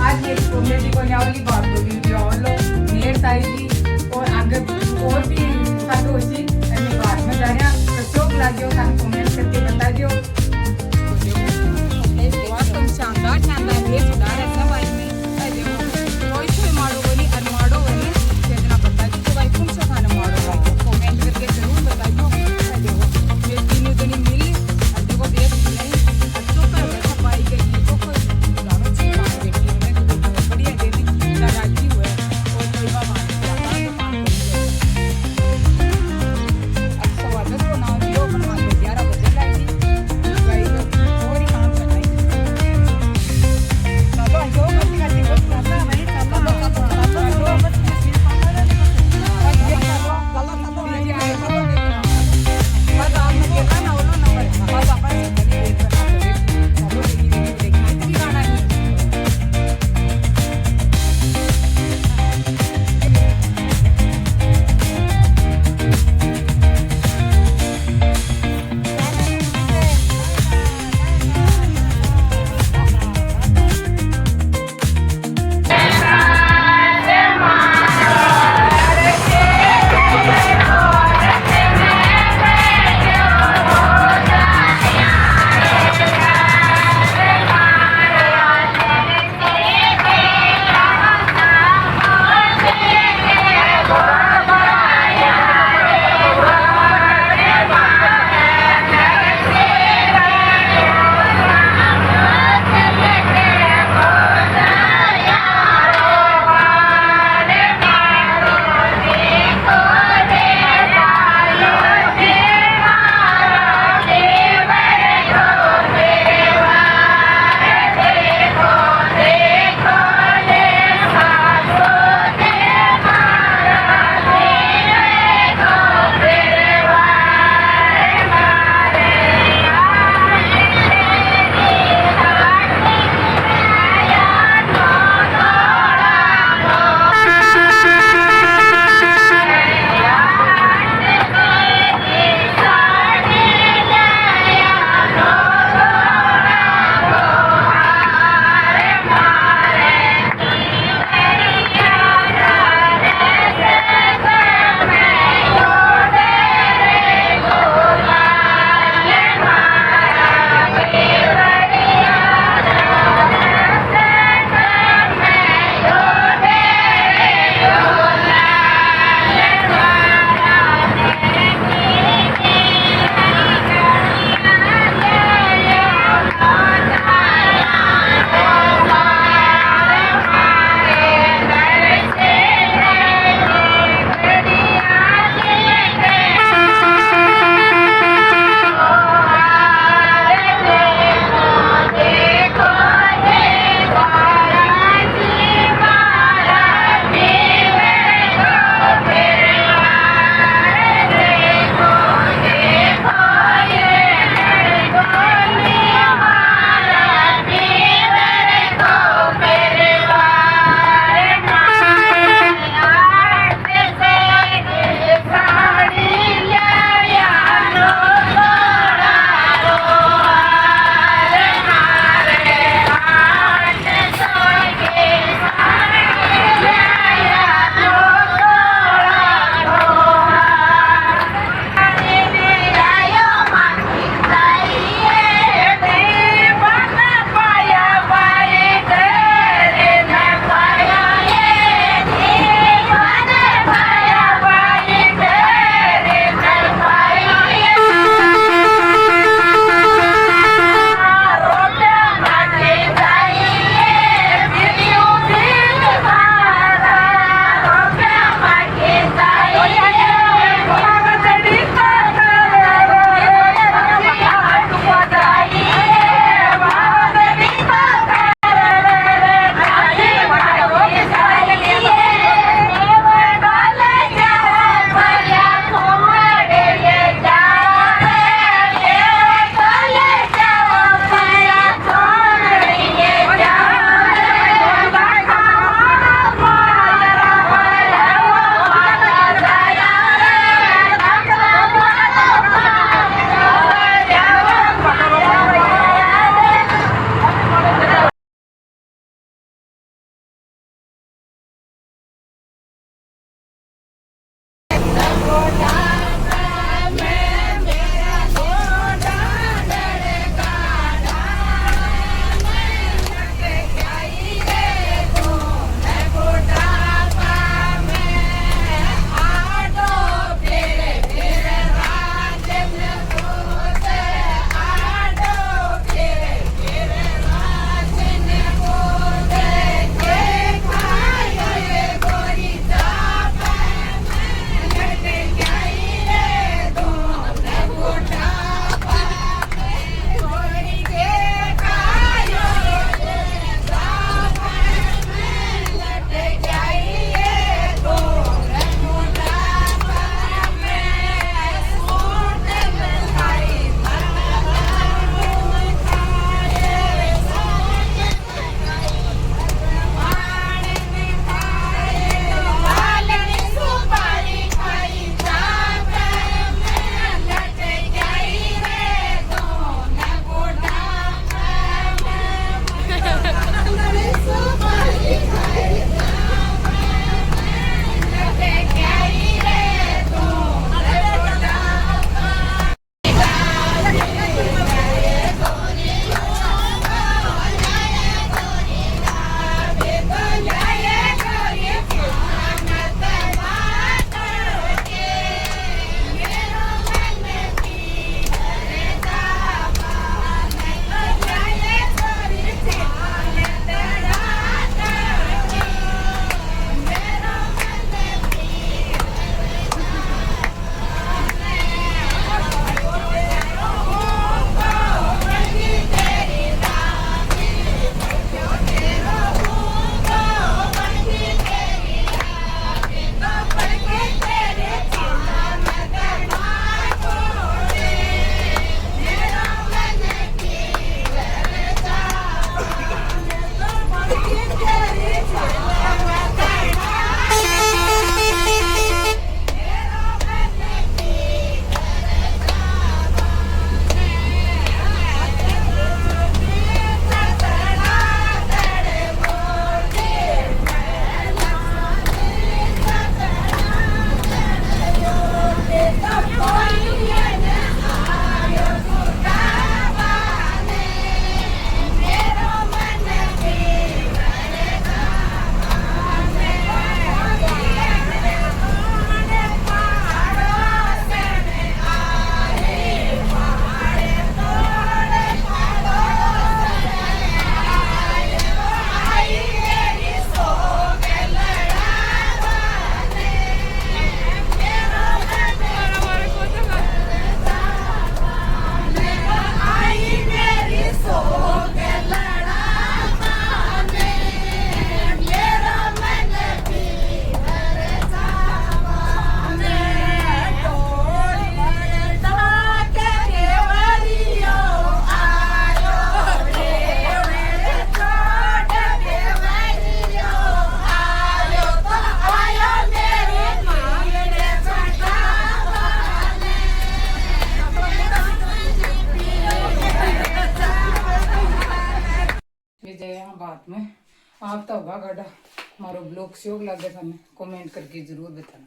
आज ये कॉमेडी को वाली बात हो वीडियो और लो नेट आएगी और आगे और भी साथ होती है बात में जाया तो शौक लागियो खान कमेंट करके बता दियो बहुत शानदार शानदार ये सुधार है सब भाई में देखो कोई से मारो बनी और मारो बनी कितना बता दी तो भाई कौन सा खाना मारो भाई कमेंट करके जरूर बताइयो देखो ये तीनों दिन मिली और देखो एक नहीं अच्छो का वैसा पाई गई तो कोई गानो से पाई बेटी में तो बढ़िया देने राजी हुए और कोई बाबा अच्छा वापस को नाम दियो अपन मान 11 आप तो होगा गाड़ा मारो ब्लॉग से योग लगे था कमेंट करके जरूर बताना।